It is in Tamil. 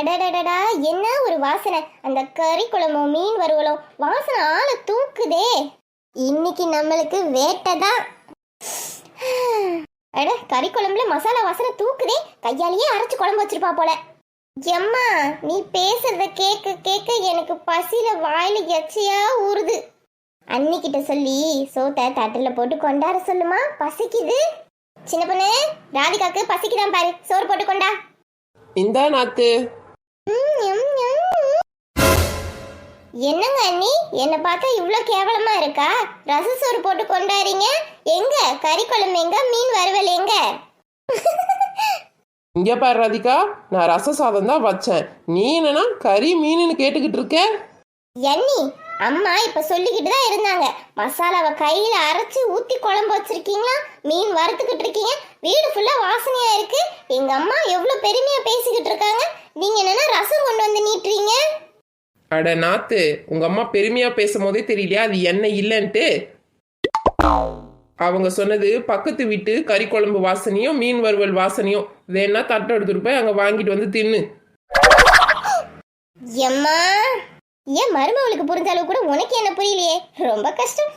அடடடடா, என்ன ஒரு வாசனை! அந்த கறி குழம்பும் மீன் வறுவலும் வாசனை ஆளை தூக்குதே. இன்னைக்கு நம்மளுக்கு வேட்டைதான். அட, கறி குழம்புல மசாலா வாசனை தூக்குதே. கையாலேயே அரைச்சு குழம்பு வச்சிருப்பா போல. எம்மா, நீ பேசுறத கேட்க கேட்க எனக்கு பசியில வாயில எச்சையா ஊறுது. அன்னிக்கிட்ட சொல்லி சோத்தை தட்டுல போட்டு கொண்டாட சொல்லுமா, பசிக்குது. சின்ன பொண்ணு, ராதிகாக்கு பசிக்குதான் பாரு, சோறு போட்டு கொண்டா. இந்தா நாத்து. என்னங்க அண்ணி, என்ன பார்த்தா இவ்ளோ கேவலமா இருக்கா? ரச சோறு போட்டு கொண்டாறீங்க. எங்க கறி குழம்பு, எங்க மீன் வறுவல் எங்க? இங்க பாரு ராதிகா, நான் ரச சாதம் தான் வச்சேன். நீ என்னன்னா கறி மீனுன்னு கேட்டுக்கிட்டு இருக்க? அண்ணி, அம்மா இப்ப சொல்லிக்கிட்டு தான் இருந்தாங்க, மசாலாவை கையில அரைச்சு ஊத்தி குழம்பு வச்சிருக்கீங்களா, மீன் வறுத்துக்கிட்டு இருக்கீங்க, வீடு ஃபுல்லா வாசனையா இருக்கு. எங்க அம்மா எவ்வளவு பெருமையா பேசிக்கிட்டு இருக்காங்க. நீங்க என்னன்னா ரசம் கொண்டு வந்து நீட்டுறீங்க. அட நாத்து, உங்க அம்மா பெருமையா பேசும் போதே தெரியலையா அது என்ன இல்லைன்ட்டு? அவங்க சொன்னது பக்கத்து வீட்டு கறி குழம்பு வாசனையும் மீன் வறுவல் வாசனையும். வேணா தட்டை எடுத்துட்டு போய் அங்க வாங்கிட்டு வந்து தின்னு. எம்மா, ஏன் மருமவளுக்கு புரிஞ்ச அளவு கூட உனக்கு என்ன புரியலையே? ரொம்ப கஷ்டம்.